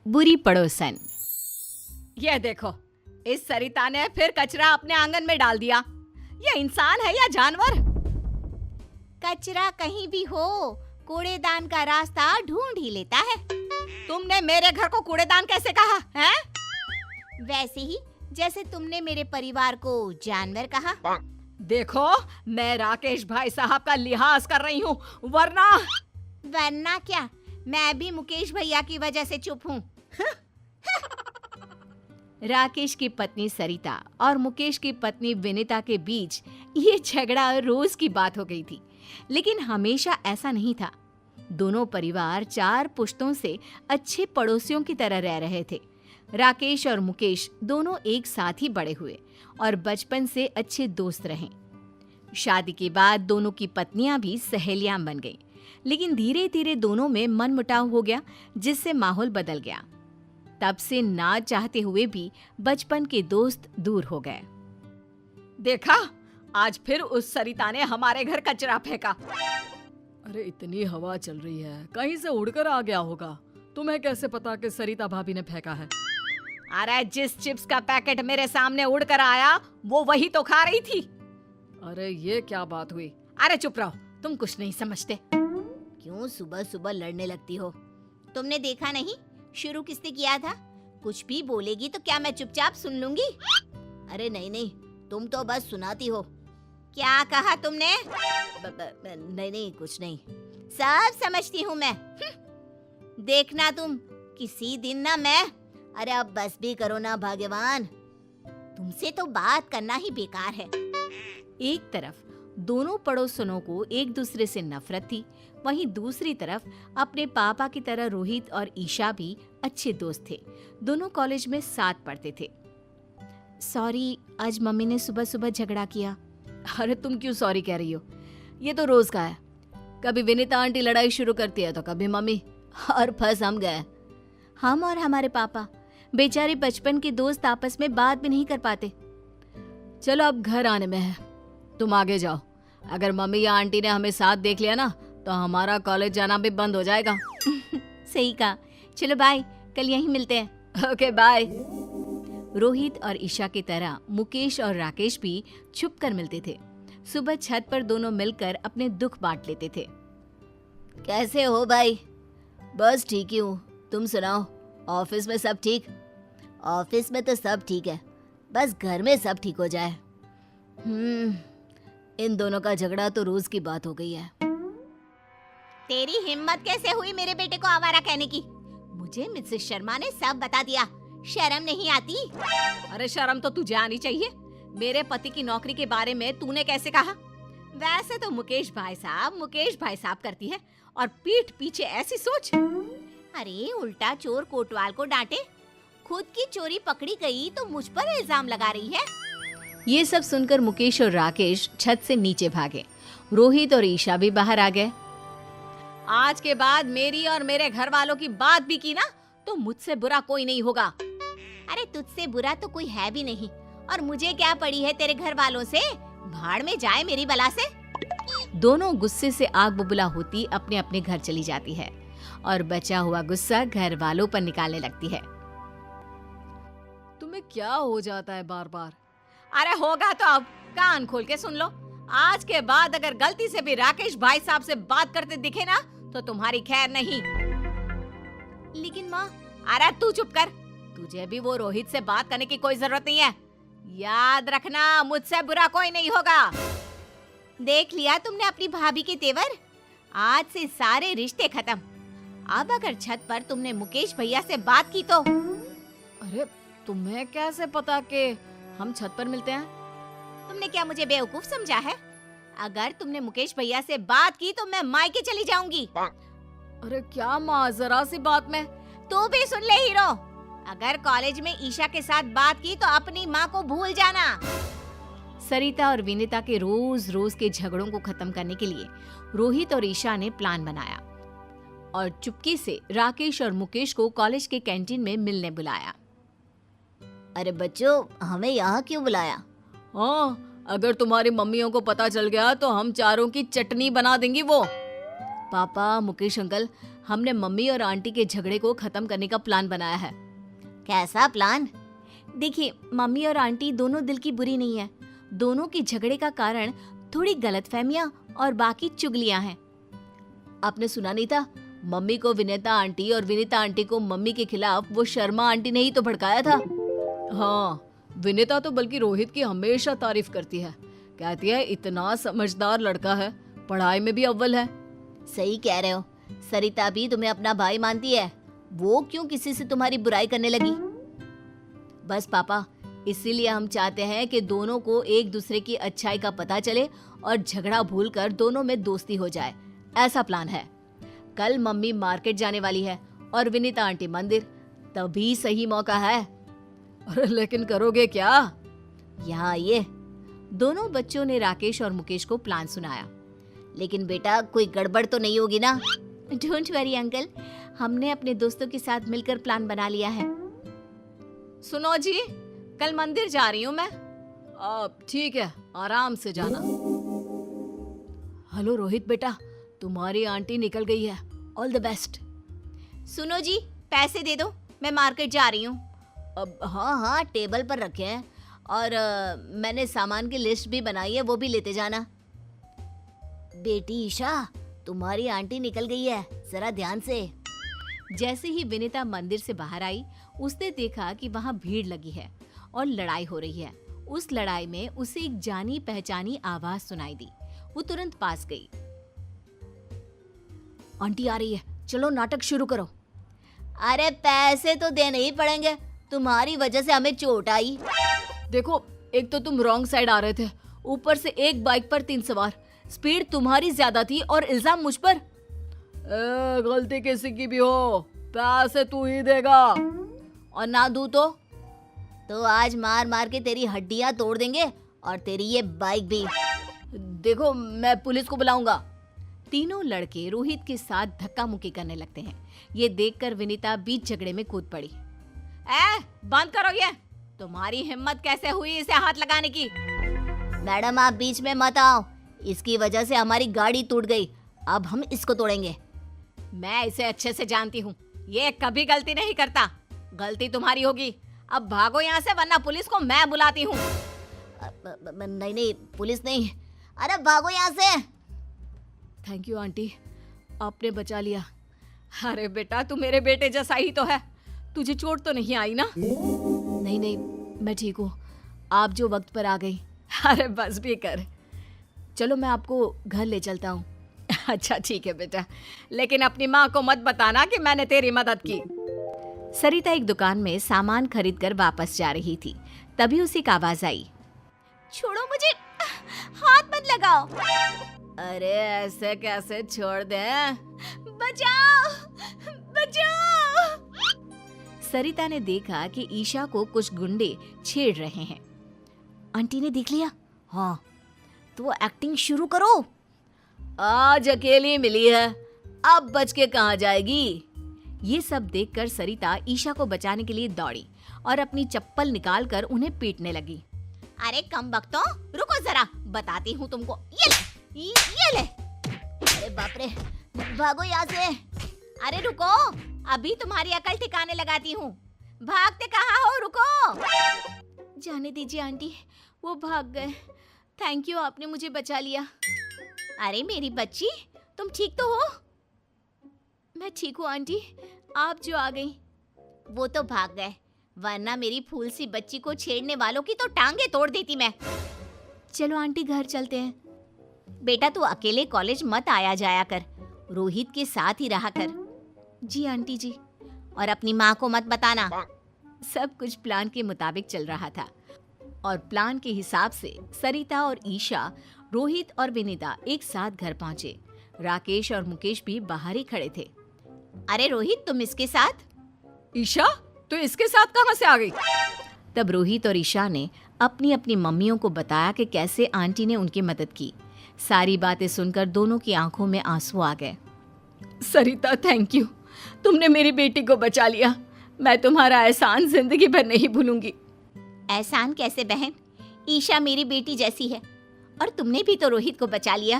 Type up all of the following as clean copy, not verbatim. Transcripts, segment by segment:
बुरी पड़ोसन। ये देखो, इस सरिता ने फिर कचरा अपने आंगन में डाल दिया। ये इंसान है या जानवर? कचरा कहीं भी हो, कूड़ेदान का रास्ता ढूंढ ही लेता है। तुमने मेरे घर को कूड़ेदान कैसे कहा है? वैसे ही जैसे तुमने मेरे परिवार को जानवर कहा। देखो, मैं राकेश भाई साहब का लिहाज कर रही हूँ, वरना क्या, मैं भी मुकेश भैया की वजह से चुप हूँ। राकेश की पत्नी सरिता और मुकेश की पत्नी विनीता के बीच ये झगड़ा रोज की बात हो गई थी, लेकिन हमेशा ऐसा नहीं था। दोनों परिवार 4 पुश्तों से अच्छे पड़ोसियों की तरह रह रहे थे। राकेश और मुकेश दोनों एक साथ ही बड़े हुए और बचपन से अच्छे दोस्त रहे। शादी के बाद दोनों की पत्नियां भी सहेलियां बन गईं, लेकिन धीरे धीरे दोनों में मनमुटाव हो गया, जिससे माहौल बदल गया। तब से ना चाहते हुए भी बचपन के दोस्त दूर हो गए। देखा, आज फिर उस सरिता ने हमारे घर कचरा फेंका। अरे इतनी हवा चल रही है, कहीं से उड़कर आ गया होगा। तुम्हें कैसे पता कि सरिता भाभी ने फेंका है? अरे जिस चिप्स का पैकेट मेरे सामने उड़कर आया, वो वही तो खा रही थी। अरे ये क्या बात हुई? अरे चुप रहो, तुम कुछ नहीं समझते। क्यों सुबह सुबह लड़ने लगती हो? तुमने देखा नहीं शुरू किसने किया था? कुछ भी बोलेगी तो क्या मैं चुपचाप सुन लूंगी? अरे नहीं, तुम तो बस सुनाती हो। क्या कहा तुमने? नहीं, कुछ नहीं, सब समझती हूँ मैं। देखना तुम, किसी दिन ना मैं। अरे अब बस भी करो ना भगवान, तुमसे तो बात करना ही बेकार है। एक तरफ दोनों पड़ोसनों को एक दूसरे से नफरत थी, वहीं दूसरी तरफ अपने पापा की तरह रोहित और ईशा भी अच्छे दोस्त थे। दोनों कॉलेज में साथ पढ़ते थे। सॉरी, आज मम्मी ने सुबह सुबह झगड़ा किया। अरे तुम क्यों सॉरी कह रही हो? ये तो रोज का है। कभी विनीता आंटी लड़ाई शुरू करती है तो कभी मम्मी, और फंस हम गए। हम और हमारे पापा बेचारे बचपन के दोस्त आपस में बात भी नहीं कर पाते। चलो अब घर आने में है, तुम आगे जाओ। अगर मम्मी या आंटी ने हमें साथ देख लिया ना तो हमारा कॉलेज जाना भी बंद हो जाएगा। सही कहा। चलो बाय, कल यहीं मिलते हैं। Okay bye. रोहित और ईशा की तरह मुकेश और राकेश भी छुप कर मिलते थे। सुबह छत पर दोनों मिलकर अपने दुख बांट लेते थे। कैसे हो भाई? बस ठीक ही हूँ, तुम सुनाओ, ऑफिस में सब ठीक? ऑफिस में तो सब ठीक है, बस घर में सब ठीक हो जाए। इन दोनों का झगड़ा तो रोज की बात हो गई है। तेरी हिम्मत कैसे हुई मेरे बेटे को आवारा कहने की? मुझे मिसेस शर्मा ने सब बता दिया, शर्म नहीं आती? अरे शर्म तो तुझे आनी चाहिए। मेरे पति की नौकरी के बारे में तूने कैसे कहा? वैसे तो मुकेश भाई साहब करती है, और पीठ पीछे ऐसी सोच। अरे उल्टा चोर कोतवाल को डांटे, खुद की चोरी पकड़ी गई तो मुझ पर इल्जाम लगा रही है। ये सब सुनकर मुकेश और राकेश छत से नीचे भागे। रोहित और ईशा भी बाहर आ गए। आज के बाद मेरी और मेरे घर वालों की बात भी की ना तो मुझसे बुरा कोई नहीं होगा। अरे तुझसे बुरा तो कोई है भी नहीं, और मुझे क्या पड़ी है तेरे घर वालों से? भाड़ में जाए मेरी बला से। दोनों गुस्से से आग बबूला होती अपने अपने घर चली जाती है और बचा हुआ गुस्सा घर वालों पर निकालने लगती है। तुम्हें क्या हो जाता है बार बार? अरे होगा तो अब कान खोल के सुन लो। आज के बाद अगर गलती से भी राकेश भाई साहब से बात करते दिखे ना तो तुम्हारी खैर नहीं। लेकिन माँ। अरे तू चुप कर, तुझे भी वो रोहित से बात करने की कोई जरूरत नहीं है। याद रखना, मुझसे बुरा कोई नहीं होगा। देख लिया तुमने अपनी भाभी के तेवर? आज से सारे रिश्ते खत्म। अब अगर छत पर तुमने मुकेश भैया से बात की तो। अरे तुम्हें कैसे पता कि हम छत पर मिलते हैं? तुमने क्या मुझे बेवकूफ समझा है? अगर तुमने मुकेश भैया से बात की तो मैं मायके चली जाऊंगी। अरे क्या माँ, जरा सी बात में। तू भी सुन ले हीरो, अगर कॉलेज में ईशा के साथ बात की तो अपनी माँ को भूल जाना। सरिता और विनीता के रोज रोज के झगड़ों को खत्म करने के लिए रोहित और ईशा ने प्लान बनाया और चुपके से राकेश और मुकेश को कॉलेज के कैंटीन में मिलने बुलाया। अरे बच्चों, हमें यहाँ क्यों बुलाया? हाँ, अगर तुम्हारी मम्मियों को पता चल गया तो हम चारों की चटनी बना देंगी वो। पापा, मुकेश अंकल, हमने मम्मी और आंटी के झगड़े को खत्म करने का प्लान बनाया है। कैसा प्लान? देखिए, मम्मी और आंटी दोनों दिल की बुरी नहीं है। दोनों के झगड़े का कारण थोड़ी गलतफहमियां और बाकी चुगलियां हैं। आपने सुना नहीं था? मम्मी को विनीता आंटी और विनीता आंटी को मम्मी के खिलाफ वो शर्मा आंटी ने ही तो भड़काया था। हाँ, विनीता तो बल्कि रोहित की हमेशा तारीफ करती है। कहती है इतना समझदार लड़का है, पढ़ाई में भी अव्वल है। सही कह रहे हो। सरिता भी तुम्हें अपना भाई मानती है। वो क्यों किसी से तुम्हारी बुराई करने लगी? बस पापा, इसीलिए हम चाहते हैं कि दोनों को एक दूसरे की अच्छाई का पता चले और झगड़ा भूलकर दोनों में दोस्ती हो जाए। ऐसा प्लान है। कल मम्मी मार्केट जाने वाली है और विनीता आंटी मंदिर, तभी सही मौका है। अरे लेकिन करोगे क्या? यहाँ आइए। दोनों बच्चों ने राकेश और मुकेश को प्लान सुनाया। लेकिन बेटा, कोई गड़बड़ तो नहीं होगी ना? डोंट वरी अंकल, हमने अपने दोस्तों के साथ मिलकर प्लान बना लिया है। सुनो जी, कल मंदिर जा रही हूँ मैं। अब ठीक है, आराम से जाना। हेलो रोहित बेटा, तुम्हारी आंटी निकल गई है। All the best. सुनो जी, पैसे दे दो, मैं मार्केट जा रही हूँ। अब हाँ, टेबल पर रखे हैं और मैंने सामान की लिस्ट भी बनाई है, वो भी लेते जाना। बेटी ईशा, तुम्हारी आंटी निकल गई है, जरा ध्यान से। जैसे ही विनीता मंदिर से बाहर आई, उसने देखा कि वहाँ भीड़ लगी है और लड़ाई हो रही है। उस लड़ाई में उसे एक जानी पहचानी आवाज सुनाई दी। वो तुरंत पास गई। आंटी आ रही है, चलो नाटक शुरू करो। अरे पैसे तो देने ही पड़ेंगे, तुम्हारी वजह से हमें चोट आई। देखो, एक तो तुम रॉन्ग साइड आ रहे थे, ऊपर से एक बाइक पर 3 सवार, स्पीड तुम्हारी ज्यादा थी और इल्जाम मुझ पर। गलती किसी की भी हो, पैसे तू ही देगा। और ना दूं तो आज मार मार के तेरी हड्डियां तोड़ देंगे और तेरी ये बाइक भी। देखो, मैं पुलिस को बुलाऊंगा। तीनों लड़के रोहित के साथ धक्का मुक्की करने लगते हैं। ये देखकर विनीता बीच झगड़े में कूद पड़ी। बंद करो ये, तुम्हारी हिम्मत कैसे हुई इसे हाथ लगाने की? मैडम, आप बीच में मत आओ, इसकी वजह से हमारी गाड़ी टूट गई, अब हम इसको तोड़ेंगे। मैं इसे अच्छे से जानती हूँ, ये कभी गलती नहीं करता। गलती तुम्हारी होगी। अब भागो यहाँ से, वरना पुलिस को मैं बुलाती हूँ। नहीं, पुलिस नहीं। अरे भागो यहाँ से। थैंक यू आंटी, आपने बचा लिया। अरे बेटा, तू मेरे बेटे जैसा ही तो है। तुझे चोट तो नहीं आई ना? नहीं, मैं ठीक हूँ। आप जो वक्त पर आ गई। अरे बस भी कर, चलो मैं आपको घर ले चलता हूँ। अच्छा ठीक है बेटा, लेकिन अपनी माँ को मत बताना कि मैंने तेरी मदद की। सरिता एक दुकान में सामान खरीद कर वापस जा रही थी, तभी उसे एक आवाज आई। छोड़ो मुझे, हाथ मत लगाओ। अरे ऐसे कैसे छोड़ दे? बचाओ, बचाओ। सरिता ने देखा कि ईशा को कुछ गुंडे छेड़ रहे हैं। आंटी ने देख लिया? हाँ, तो एक्टिंग शुरू करो। आज अकेली मिली है, अब बच के कहाँ जाएगी? ये सब देखकर सरिता ईशा को बचाने के लिए दौड़ी और अपनी चप्पल निकालकर उन्हें पीटने लगी। अरे कम बख्तो, रुको जरा, बताती हूँ तुमको। ये ले। अरे बाप रे, भागो यहाँ से। अरे रुको, अभी तुम्हारी अकल ठिकाने लगाती हूँ। भागते कहाँ हो? रुको। जाने दीजिए आंटी, वो भाग गए। थैंक यू, आपने मुझे बचा लिया। अरे मेरी बच्ची, तुम ठीक तो हो? मैं ठीक हूँ आंटी, आप जो आ गई। वो तो भाग गए, वरना मेरी फूल सी बच्ची को छेड़ने वालों की तो टांगे तोड़ देती मैं। चलो आंटी, घर चलते हैं। बेटा, तू अकेले कॉलेज मत आया जाया कर, रोहित के साथ ही रहा कर। जी आंटी जी। और अपनी माँ को मत बताना। सब कुछ प्लान के मुताबिक चल रहा था और प्लान के हिसाब से सरिता और ईशा, रोहित और विनीता एक साथ घर पहुंचे। राकेश और मुकेश भी बाहर ही खड़े थे। अरे रोहित, तुम इसके साथ? ईशा, तो इसके साथ कहाँ से आ गई? तब रोहित और ईशा ने अपनी अपनी मम्मियों को बताया कि कैसे आंटी ने उनकी मदद की। सारी बातें सुनकर दोनों की आंखों में आंसू आ गए। सरिता, थैंक यू, तुमने मेरी बेटी को बचा लिया। मैं तुम्हारा एहसान जिंदगी भर नहीं भूलूंगी। एहसान कैसे बहन, ईशा मेरी बेटी जैसी है और तुमने भी तो रोहित को बचा लिया।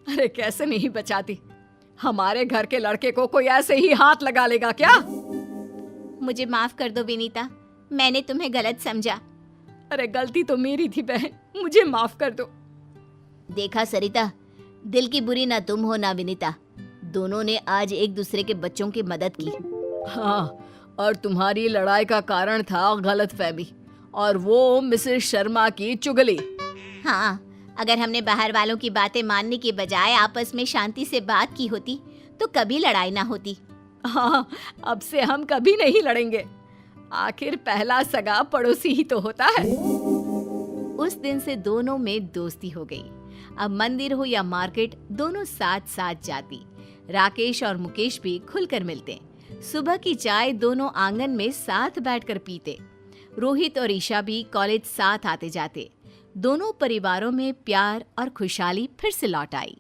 अरे कैसे नहीं बचाती, हमारे घर के लड़के को कोई ऐसे ही हाथ लगा लेगा क्या? मुझे माफ कर दो विनीता, मैंने तुम्हें गलत समझा। अरे गलती तो मेरी थी बहन, मुझे माफ कर दो। देखा सरिता, दिल की बुरी ना तुम हो ना विनीता, दोनों ने आज एक दूसरे के बच्चों की मदद की। हाँ, और तुम्हारी लड़ाई का कारण था गलतफहमी और वो मिसेस शर्मा की चुगली। हाँ, अगर हमने बाहर वालों की बातें मानने के बजाय आपस में शांति से बात की होती तो कभी लड़ाई ना होती। हाँ, अब से हम कभी नहीं लड़ेंगे। आखिर पहला सगा पड़ोसी ही तो होता है। उस दिन से दोनों में दोस्ती हो गई। अब मंदिर हो या मार्केट, दोनों साथ साथ जाती। राकेश और मुकेश भी खुलकर मिलते। सुबह की चाय दोनों आंगन में साथ बैठकर पीते। रोहित और ईशा भी कॉलेज साथ आते जाते। दोनों परिवारों में प्यार और खुशहाली फिर से लौट आई।